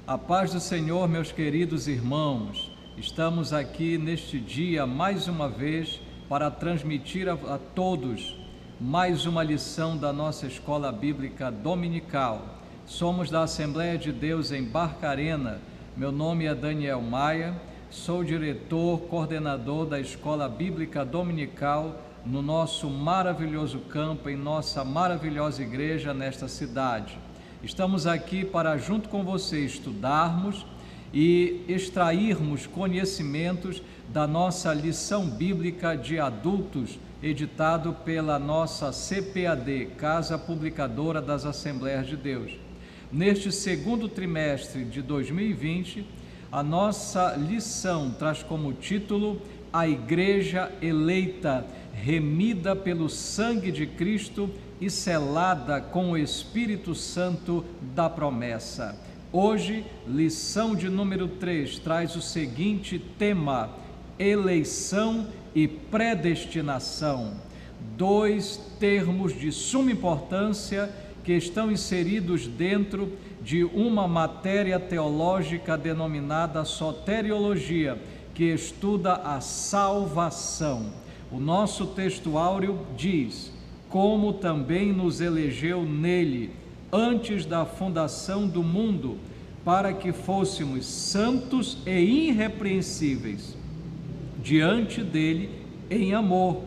A paz do Senhor, meus queridos irmãos. Estamos aqui neste dia mais uma vez para transmitir a todos mais uma lição da nossa escola bíblica dominical. Somos da Assembleia de Deus em Barcarena. Meu nome é Daniel Maia, sou diretor, coordenador da escola bíblica dominical no nosso maravilhoso campo, em nossa maravilhosa igreja nesta cidade. Estamos aqui para, junto com você, estudarmos e extrairmos conhecimentos da nossa lição bíblica de adultos, editado pela nossa CPAD, Casa Publicadora das Assembleias de Deus. Neste segundo trimestre de 2020, a nossa lição traz como título A Igreja Eleita, remida pelo sangue de Cristo e selada com o Espírito Santo da promessa. Hoje, lição de número 3 traz o seguinte tema: eleição e predestinação. Dois termos de suma importância que estão inseridos dentro de uma matéria teológica denominada soteriologia, que estuda a salvação. O nosso texto áureo diz: como também nos elegeu nele, antes da fundação do mundo, para que fôssemos santos e irrepreensíveis diante dele em amor,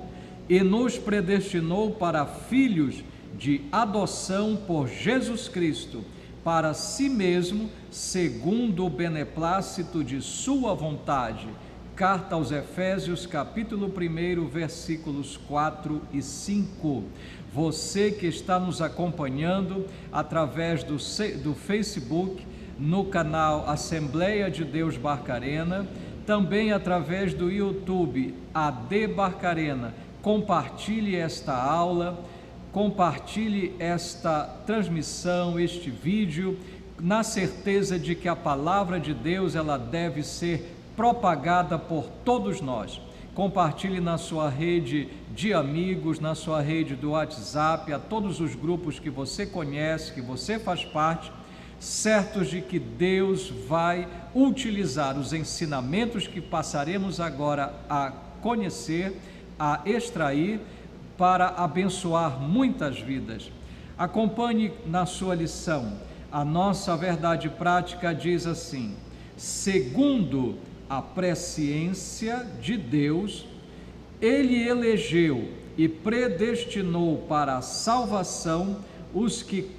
e nos predestinou para filhos de adoção por Jesus Cristo, para si mesmo, segundo o beneplácito de sua vontade. Carta aos Efésios, capítulo 1, versículos 4 e 5. Você que está nos acompanhando através do Facebook, no canal Assembleia de Deus Barcarena, também através do YouTube AD Barcarena, compartilhe esta aula, compartilhe esta transmissão, este vídeo, na certeza de que a palavra de Deus ela deve ser propagada por todos nós. Compartilhe na sua rede de amigos, na sua rede do WhatsApp, a todos os grupos que você conhece, que você faz parte, certos de que Deus vai utilizar os ensinamentos que passaremos agora a conhecer, a extrair, para abençoar muitas vidas. Acompanhe na sua lição. A nossa verdade prática diz assim: segundo a presciência de Deus, Ele elegeu e predestinou para a salvação os que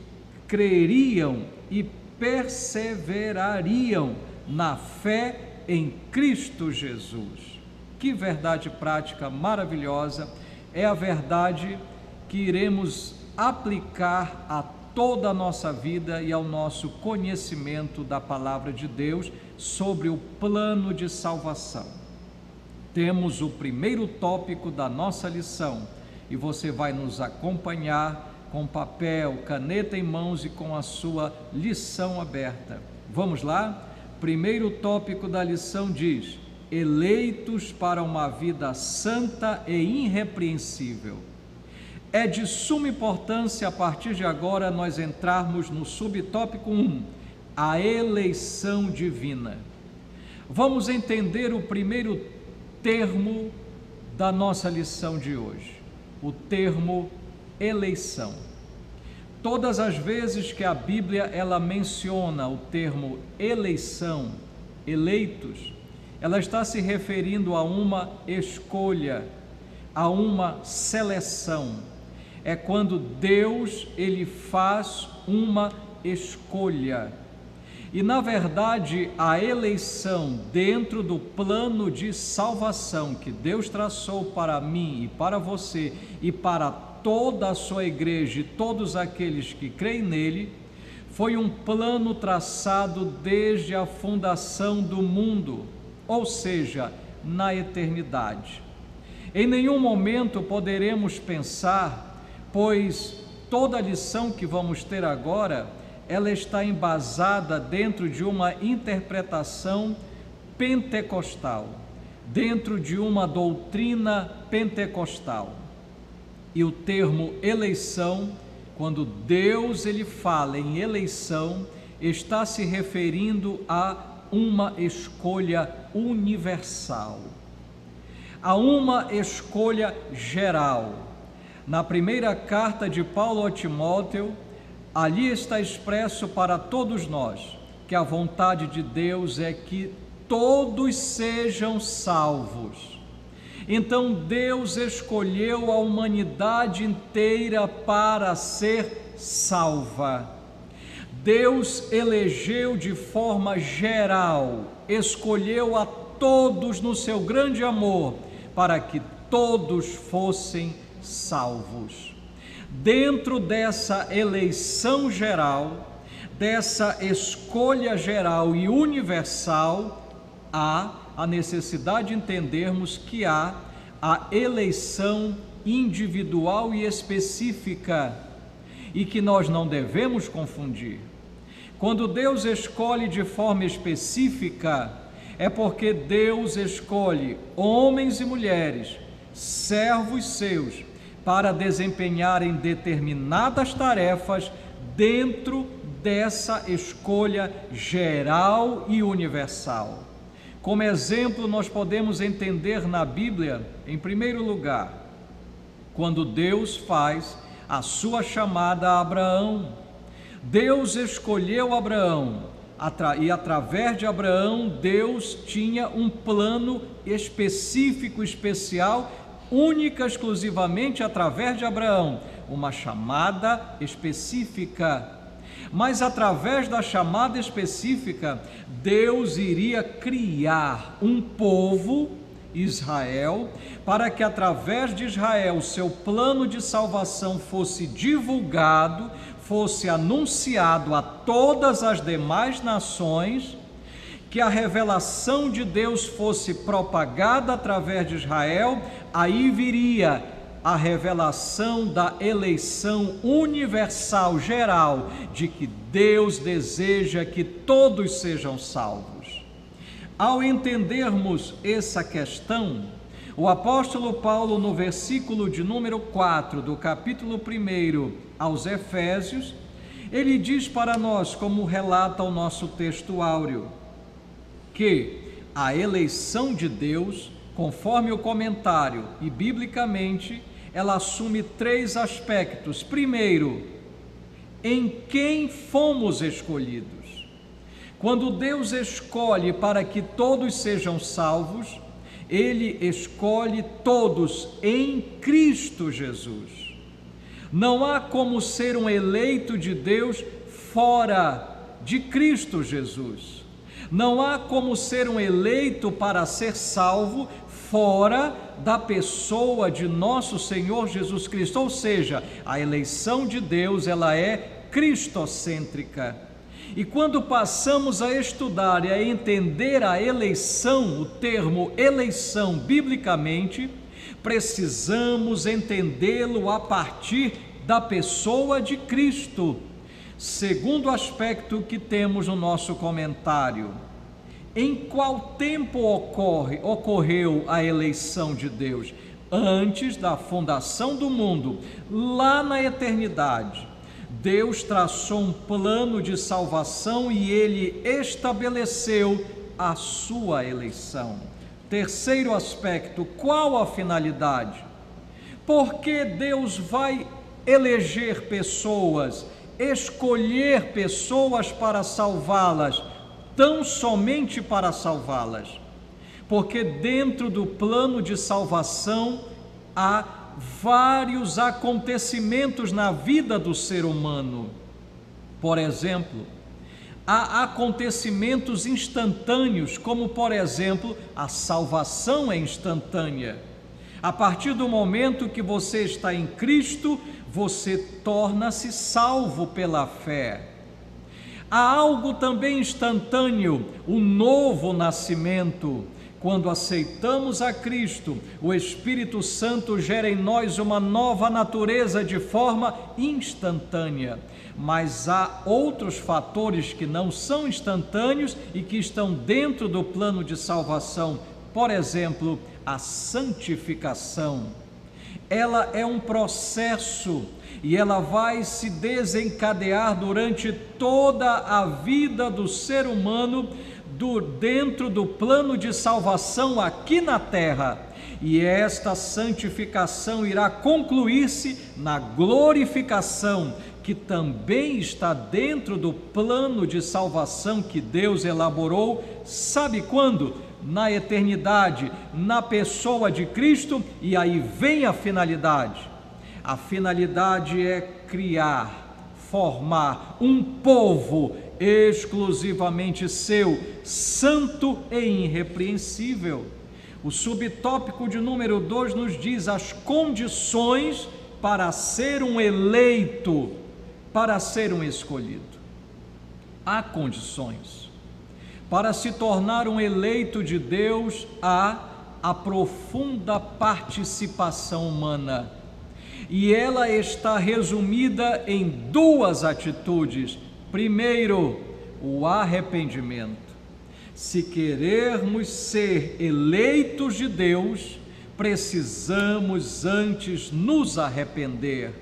creriam e perseverariam na fé em Cristo Jesus. Que verdade prática maravilhosa! É a verdade que iremos aplicar a toda a nossa vida e ao nosso conhecimento da palavra de Deus sobre o plano de salvação. Temos o primeiro tópico da nossa lição e você vai nos acompanhar com papel, caneta em mãos e com a sua lição aberta. Vamos lá? Primeiro tópico da lição diz: eleitos para uma vida santa e irrepreensível. É de suma importância, a partir de agora, nós entrarmos no subtópico 1, a eleição divina. Vamos entender o primeiro termo da nossa lição de hoje, o termo eleição. Todas as vezes que a Bíblia ela menciona o termo eleição, eleitos, ela está se referindo a uma escolha, a uma seleção. É quando Deus ele faz uma escolha. E na verdade, a eleição dentro do plano de salvação que Deus traçou para mim e para você e para toda a sua igreja e todos aqueles que creem nele, foi um plano traçado desde a fundação do mundo, ou seja, na eternidade. Em nenhum momento poderemos pensar, pois toda a lição que vamos ter agora, ela está embasada dentro de uma interpretação pentecostal, dentro de uma doutrina pentecostal. E o termo eleição, quando Deus ele fala em eleição, está se referindo a uma escolha universal, a uma escolha geral. Na primeira carta de Paulo a Timóteo, ali está expresso para todos nós que a vontade de Deus é que todos sejam salvos. Então Deus escolheu a humanidade inteira para ser salva. Deus elegeu de forma geral, escolheu a todos no seu grande amor, para que todos fossem salvos. Dentro dessa eleição geral, dessa escolha geral e universal, há a necessidade de entendermos que há a eleição individual e específica, e que nós não devemos confundir. Quando Deus escolhe de forma específica, é porque Deus escolhe homens e mulheres, servos seus, para desempenharem determinadas tarefas dentro dessa escolha geral e universal. Como exemplo, nós podemos entender na Bíblia, em primeiro lugar, quando Deus faz a sua chamada a Abraão. Deus escolheu Abraão e através de Abraão Deus tinha um plano específico, especial, única, exclusivamente através de Abraão, uma chamada específica. Mas através da chamada específica, Deus iria criar um povo, Israel, para que através de Israel o seu plano de salvação fosse divulgado, fosse anunciado a todas as demais nações, que a revelação de Deus fosse propagada através de Israel. Aí viria a revelação da eleição universal, geral, de que Deus deseja que todos sejam salvos. Ao entendermos essa questão, o apóstolo Paulo, no versículo de número 4 do capítulo 1 aos Efésios, ele diz para nós, como relata o nosso texto áureo, que a eleição de Deus, conforme o comentário e biblicamente, ela assume 3 aspectos. Primeiro, em quem fomos escolhidos. Quando Deus escolhe para que todos sejam salvos, Ele escolhe todos em Cristo Jesus. Não há como ser um eleito de Deus fora de Cristo Jesus. Não há como ser um eleito para ser salvo fora da pessoa de nosso Senhor Jesus Cristo. Ou seja, a eleição de Deus, ela é cristocêntrica. E quando passamos a estudar e a entender a eleição, o termo eleição biblicamente, precisamos entendê-lo a partir da pessoa de Cristo. Segundo aspecto que temos no nosso comentário, em qual tempo ocorreu a eleição de Deus? Antes da fundação do mundo, lá na eternidade. Deus traçou um plano de salvação e Ele estabeleceu a sua eleição. Terceiro aspecto, qual a finalidade? Por que Deus vai eleger pessoas, escolher pessoas para salvá-las, tão somente para salvá-las? Porque dentro do plano de salvação há vários acontecimentos na vida do ser humano. Por exemplo, há acontecimentos instantâneos, como por exemplo, a salvação é instantânea. A partir do momento que você está em Cristo, você torna-se salvo pela fé. Há algo também instantâneo, o novo nascimento. Quando aceitamos a Cristo, o Espírito Santo gera em nós uma nova natureza de forma instantânea. Mas há outros fatores que não são instantâneos e que estão dentro do plano de salvação. Por exemplo, a santificação. Ela é um processo e ela vai se desencadear durante toda a vida do ser humano, dentro do plano de salvação aqui na terra. E esta santificação irá concluir-se na glorificação, que também está dentro do plano de salvação que Deus elaborou, sabe quando? Na eternidade, na pessoa de Cristo. E aí vem a finalidade. A finalidade é criar, formar um povo exclusivamente seu, santo e irrepreensível. O subtópico de número 2 nos diz as condições para ser um eleito, para ser um escolhido. Há condições. Para se tornar um eleito de Deus, há a profunda participação humana. E ela está resumida em duas atitudes. Primeiro, o arrependimento. Se querermos ser eleitos de Deus, precisamos antes nos arrepender.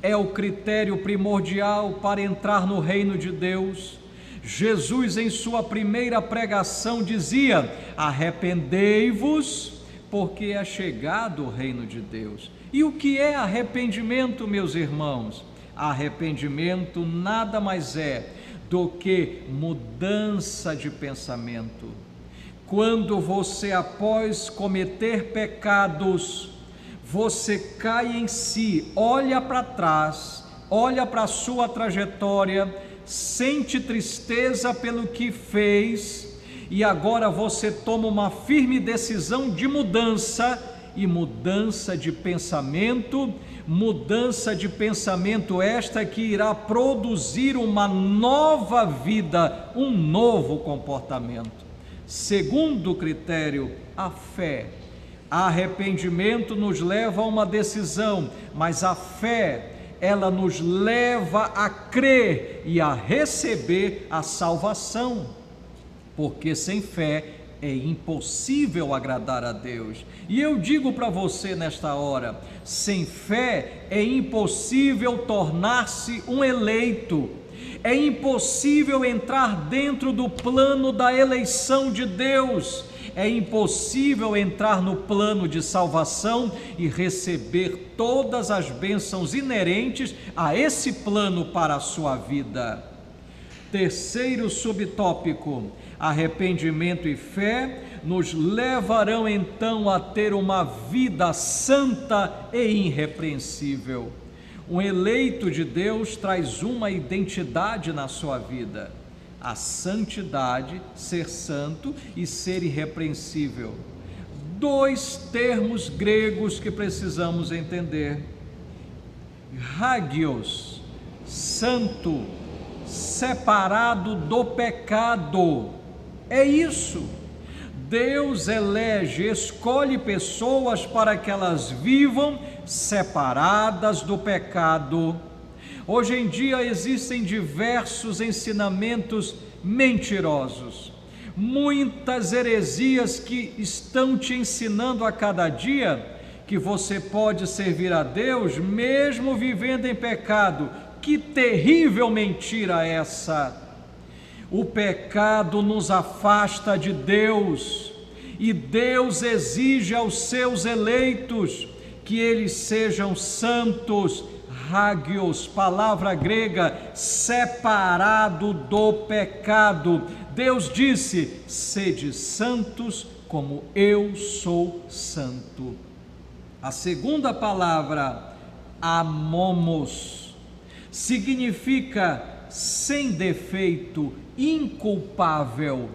É o critério primordial para entrar no reino de Deus. Jesus, em sua primeira pregação, dizia: arrependei-vos, porque é chegado o reino de Deus. E o que é arrependimento, meus irmãos? Arrependimento nada mais é do que mudança de pensamento. Quando você, após cometer pecados, você cai em si, olha para trás, olha para a sua trajetória, sente tristeza pelo que fez, e agora você toma uma firme decisão de mudança, e mudança de pensamento esta que irá produzir uma nova vida, um novo comportamento. Segundo critério, a fé. Arrependimento nos leva a uma decisão, mas a fé, ela nos leva a crer e a receber a salvação, porque sem fé é impossível agradar a Deus. E eu digo para você nesta hora, sem fé é impossível tornar-se um eleito, é impossível entrar dentro do plano da eleição de Deus, é impossível entrar no plano de salvação e receber todas as bênçãos inerentes a esse plano para a sua vida. Terceiro subtópico: arrependimento e fé nos levarão então a ter uma vida santa e irrepreensível. Um eleito de Deus traz uma identidade na sua vida: a santidade, ser santo e ser irrepreensível. Dois termos gregos que precisamos entender: hagios, santo, separado do pecado. É isso. Deus elege, escolhe pessoas para que elas vivam separadas do pecado. Hoje em dia existem diversos ensinamentos mentirosos, muitas heresias que estão te ensinando a cada dia que você pode servir a Deus mesmo vivendo em pecado. Que terrível mentira essa! O pecado nos afasta de Deus, e Deus exige aos seus eleitos que eles sejam santos, hagios, palavra grega, separado do pecado. Deus disse: sede santos como eu sou santo. A segunda palavra, amomos, significa sem defeito, inculpável.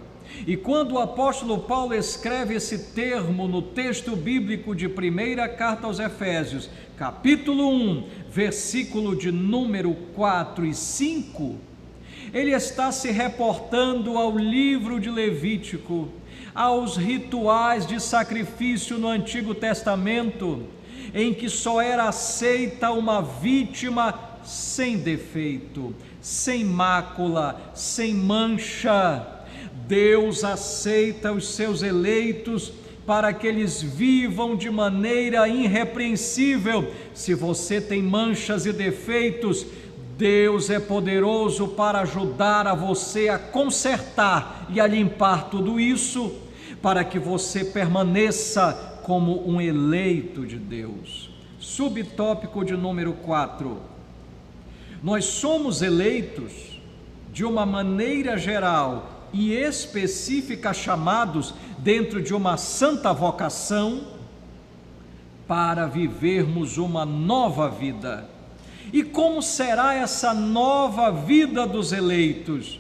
E quando o apóstolo Paulo escreve esse termo no texto bíblico de primeira carta aos Efésios, capítulo 1, versículo de número 4 e 5, ele está se reportando ao livro de Levítico, aos rituais de sacrifício no Antigo Testamento, em que só era aceita uma vítima sem defeito, sem mácula, sem mancha. Deus aceita os seus eleitos para que eles vivam de maneira irrepreensível. Se você tem manchas e defeitos, Deus é poderoso para ajudar a você a consertar e a limpar tudo isso, para que você permaneça como um eleito de Deus. Subtópico de número 4. Nós somos eleitos de uma maneira geral e específica, chamados dentro de uma santa vocação para vivermos uma nova vida. E como será essa nova vida dos eleitos?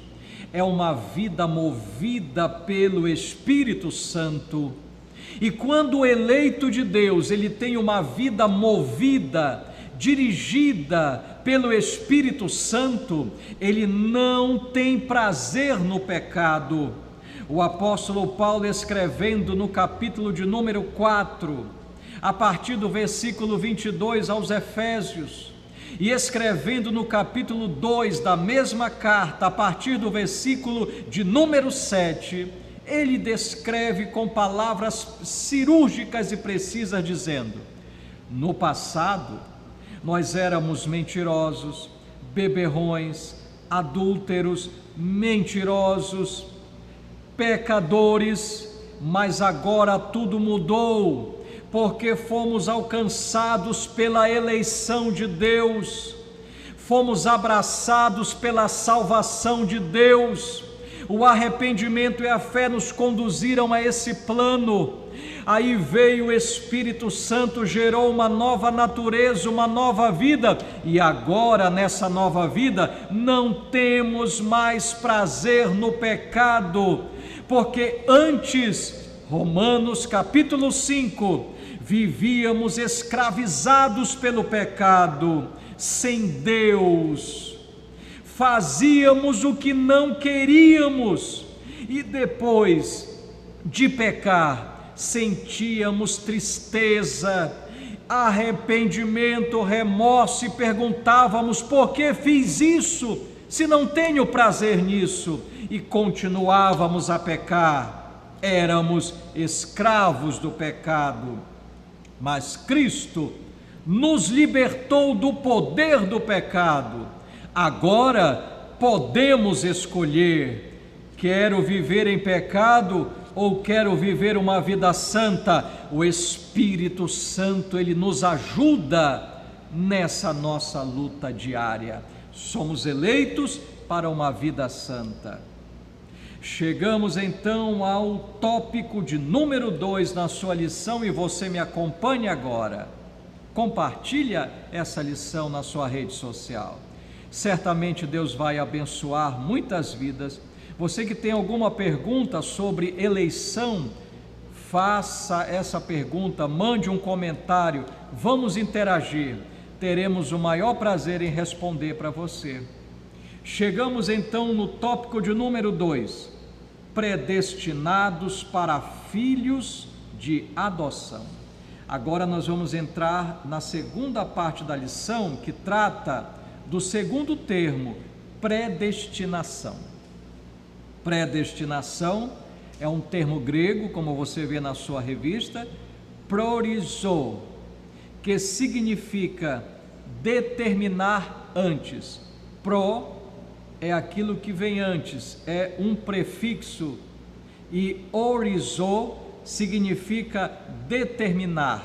É uma vida movida pelo Espírito Santo. E quando o eleito de Deus, ele tem uma vida movida, dirigida pelo Espírito Santo, ele não tem prazer no pecado. O apóstolo Paulo, escrevendo no capítulo de número 4, a partir do versículo 22 aos Efésios, e escrevendo no capítulo 2 da mesma carta, a partir do versículo de número 7, ele descreve com palavras cirúrgicas e precisas, dizendo: no passado, nós éramos mentirosos, beberrões, adúlteros, mentirosos, pecadores, mas agora tudo mudou, porque fomos alcançados pela eleição de Deus, fomos abraçados pela salvação de Deus. O arrependimento e a fé nos conduziram a esse plano. Aí veio o Espírito Santo, gerou uma nova natureza, uma nova vida, e agora nessa nova vida não temos mais prazer no pecado, porque antes, Romanos capítulo 5, vivíamos escravizados pelo pecado, sem Deus, fazíamos o que não queríamos, e depois de pecar, sentíamos tristeza, arrependimento, remorso, e perguntávamos: por que fiz isso, se não tenho prazer nisso? E continuávamos a pecar, éramos escravos do pecado. Mas Cristo nos libertou do poder do pecado. Agora podemos escolher: quero viver em pecado ou quero viver uma vida santa? O Espírito Santo, ele nos ajuda nessa nossa luta diária. Somos eleitos para uma vida santa. Chegamos então ao tópico de número 2 na sua lição, e você me acompanhe agora. Compartilha essa lição na sua rede social. Certamente Deus vai abençoar muitas vidas. Você que tem alguma pergunta sobre eleição, faça essa pergunta, mande um comentário, vamos interagir. Teremos o maior prazer em responder para você. Chegamos então no tópico de número 2, predestinados para filhos de adoção. Agora nós vamos entrar na segunda parte da lição, que trata do segundo termo, predestinação. Predestinação é um termo grego, como você vê na sua revista, prorizo, que significa determinar antes. Pro é aquilo que vem antes, é um prefixo, e orizo significa determinar.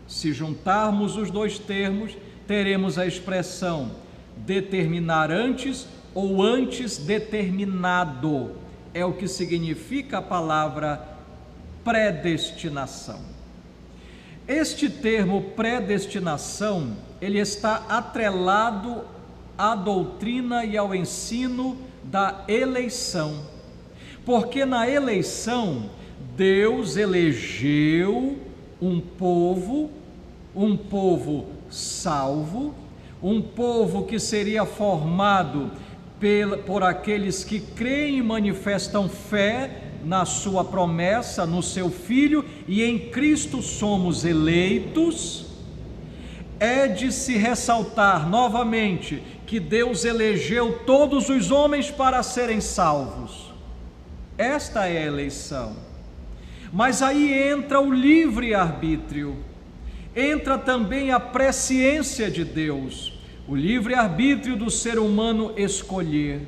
Se juntarmos os dois termos, teremos a expressão determinar antes ou antes determinado. É o que significa a palavra predestinação. Este termo predestinação, ele está atrelado à doutrina e ao ensino da eleição, porque na eleição Deus elegeu um povo salvo, um povo que seria formado por aqueles que creem e manifestam fé na sua promessa, no seu Filho, e em Cristo somos eleitos. É de se ressaltar novamente que Deus elegeu todos os homens para serem salvos. Esta é a eleição. Mas aí entra o livre-arbítrio, entra também a presciência de Deus, o livre-arbítrio do ser humano escolher.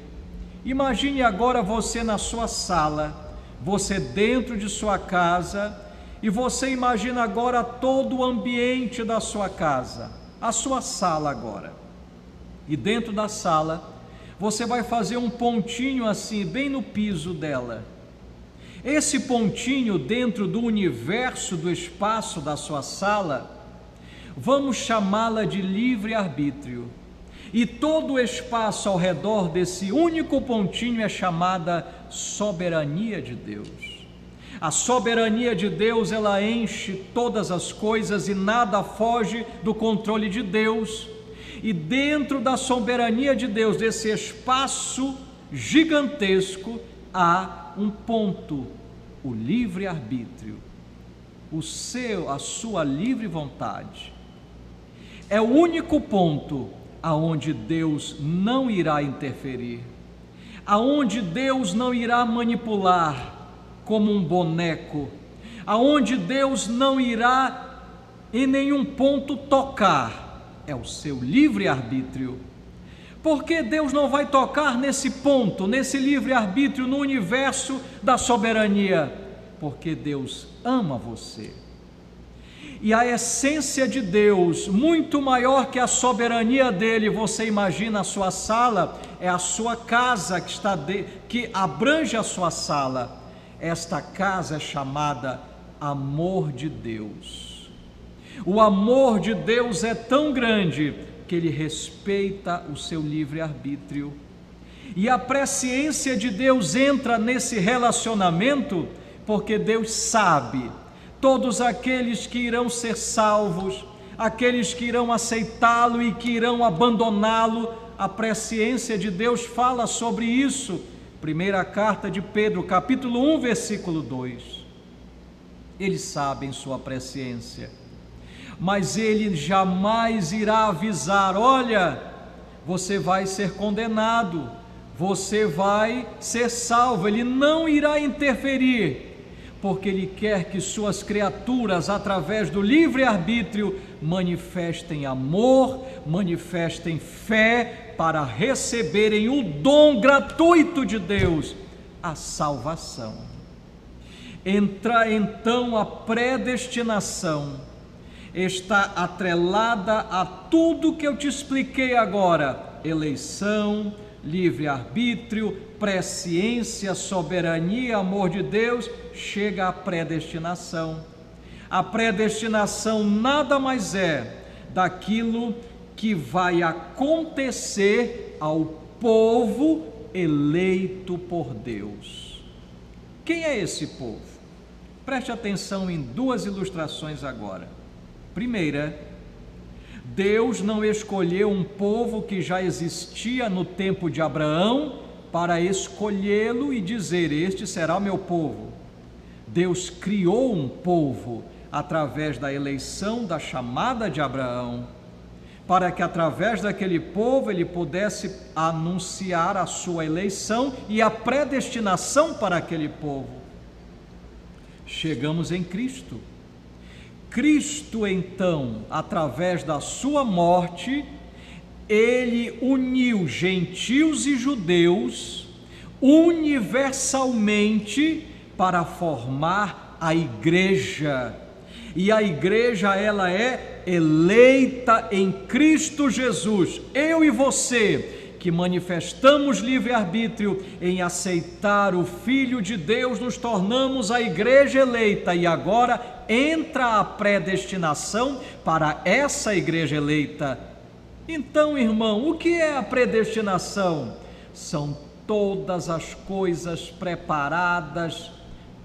Imagine agora você na sua sala, você dentro de sua casa, e você imagina agora todo o ambiente da sua casa, a sua sala agora. E dentro da sala, você vai fazer um pontinho assim, bem no piso dela. Esse pontinho dentro do universo, do espaço da sua sala, vamos chamá-la de livre-arbítrio. E todo o espaço ao redor desse único pontinho é chamada soberania de Deus. A soberania de Deus, ela enche todas as coisas e nada foge do controle de Deus. E dentro da soberania de Deus, desse espaço gigantesco, há um ponto, o livre-arbítrio, a sua livre vontade. É o único ponto aonde Deus não irá interferir, aonde Deus não irá manipular como um boneco, aonde Deus não irá em nenhum ponto tocar, é o seu livre-arbítrio. Porque Deus não vai tocar nesse ponto, nesse livre-arbítrio, no universo da soberania? Porque Deus ama você. E a essência de Deus, muito maior que a soberania dele, você imagina a sua sala, é a sua casa que abrange a sua sala. Esta casa é chamada amor de Deus. O amor de Deus é tão grande que ele respeita o seu livre-arbítrio. E a presciência de Deus entra nesse relacionamento porque Deus sabe todos aqueles que irão ser salvos, aqueles que irão aceitá-lo e que irão abandoná-lo. A presciência de Deus fala sobre isso. Primeira carta de Pedro, capítulo 1, versículo 2. Eles sabem sua presciência, mas ele jamais irá avisar: olha, você vai ser condenado, você vai ser salvo. Ele não irá interferir, porque ele quer que suas criaturas, através do livre-arbítrio, manifestem amor, manifestem fé, para receberem o dom gratuito de Deus, a salvação. Entra então a predestinação, está atrelada a tudo que eu te expliquei agora: eleição, livre-arbítrio, presciência, soberania, amor de Deus. Chega a predestinação. A predestinação nada mais é daquilo que vai acontecer ao povo eleito por Deus. Quem é esse povo? Preste atenção em duas ilustrações agora. Primeira, Deus não escolheu um povo que já existia no tempo de Abraão para escolhê-lo e dizer: este será o meu povo. Deus criou um povo através da eleição, da chamada de Abraão, para que através daquele povo ele pudesse anunciar a sua eleição e a predestinação para aquele povo. Chegamos em Cristo. Cristo, então, através da sua morte, ele uniu gentios e judeus universalmente para formar a igreja. E a igreja, ela é eleita em Cristo Jesus. Eu e você, que manifestamos livre-arbítrio em aceitar o Filho de Deus, nos tornamos a igreja eleita, e agora entra a predestinação para essa igreja eleita. Então, irmão, o que é a predestinação? São todas as coisas preparadas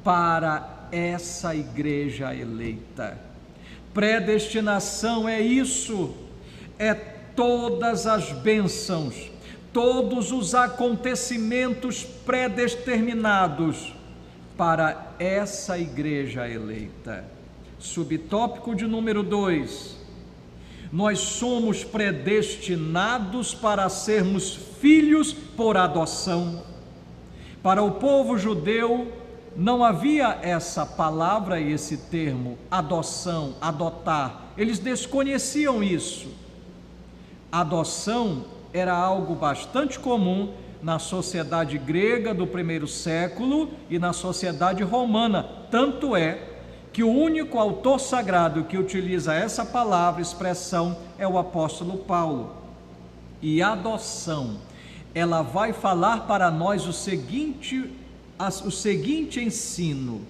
para essa igreja eleita. Predestinação é isso, é todas as bênçãos, todos os acontecimentos predeterminados para essa igreja eleita. Subtópico de número 2: nós somos predestinados para sermos filhos por adoção. Para o povo judeu, não havia essa palavra e esse termo, adoção, adotar. Eles desconheciam isso. Adoção era algo bastante comum na sociedade grega do primeiro século e na sociedade romana. Tanto é que o único autor sagrado que utiliza essa palavra, expressão, é o apóstolo Paulo. E adoção, ela vai falar para nós o seguinte ensino,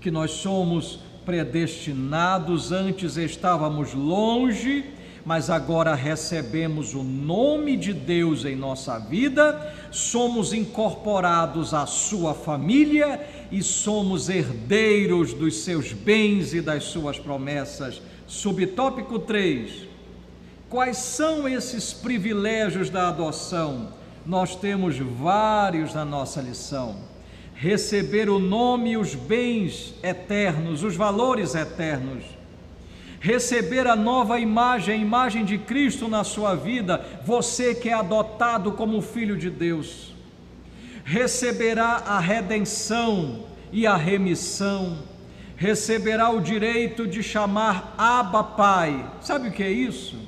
que nós somos predestinados, antes estávamos longe, mas agora recebemos o nome de Deus em nossa vida, somos incorporados à sua família e somos herdeiros dos seus bens e das suas promessas. Subtópico 3. Quais são esses privilégios da adoção? Nós temos vários na nossa lição. Receber o nome e os bens eternos, os valores eternos. Receber a nova imagem, a imagem de Cristo na sua vida, você que é adotado como filho de Deus. Receberá a redenção e a remissão. Receberá o direito de chamar Abba Pai. Sabe o que é isso?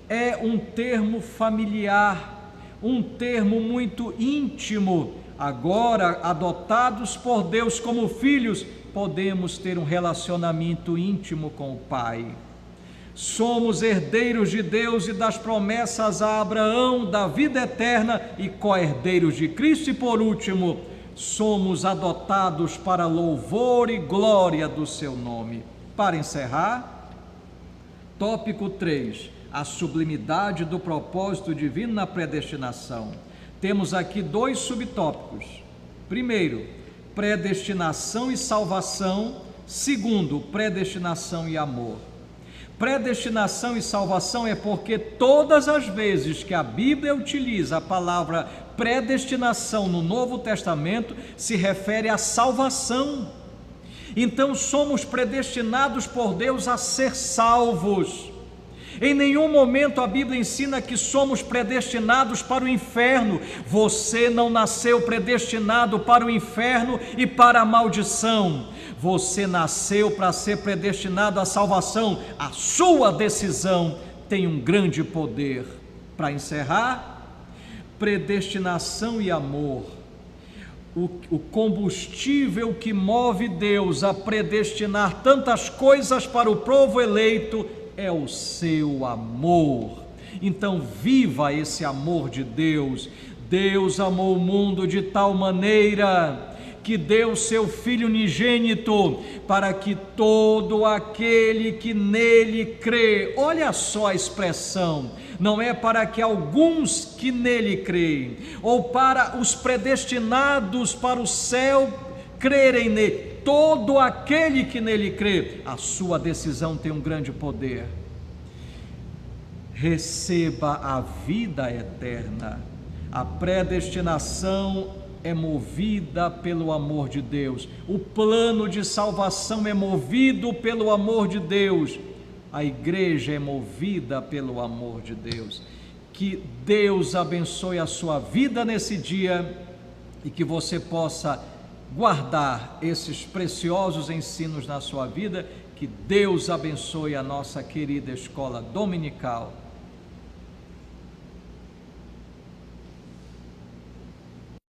É um termo familiar, um termo muito íntimo. Agora, adotados por Deus como filhos, podemos ter um relacionamento íntimo com o Pai. Somos herdeiros de Deus e das promessas a Abraão da vida eterna e co-herdeiros de Cristo. E por último, somos adotados para louvor e glória do seu nome. Para encerrar, tópico 3, a sublimidade do propósito divino na predestinação. Temos aqui 2 subtópicos. Primeiro, predestinação e salvação. Segundo, predestinação e amor. Predestinação e salvação é porque todas as vezes que a Bíblia utiliza a palavra predestinação no Novo Testamento, se refere à salvação. Então somos predestinados por Deus a ser salvos. Em nenhum momento a Bíblia ensina que somos predestinados para o inferno. Você não nasceu predestinado para o inferno e para a maldição. Você nasceu para ser predestinado à salvação. A sua decisão tem um grande poder. Para encerrar, predestinação e amor. O combustível que move Deus a predestinar tantas coisas para o povo eleito é o seu amor. Então viva esse amor de Deus. Deus amou o mundo de tal maneira que deu seu Filho unigênito, para que todo aquele que nele crê, olha só a expressão, não é para que alguns que nele creem, ou para os predestinados para o céu crerem nele, todo aquele que nele crê, a sua decisão tem um grande poder. Receba a vida eterna. A predestinação é movida pelo amor de Deus. O plano de salvação é movido pelo amor de Deus. A igreja é movida pelo amor de Deus. Que Deus abençoe a sua vida nesse dia e que você possa guardar esses preciosos ensinos na sua vida. Que Deus abençoe a nossa querida escola dominical.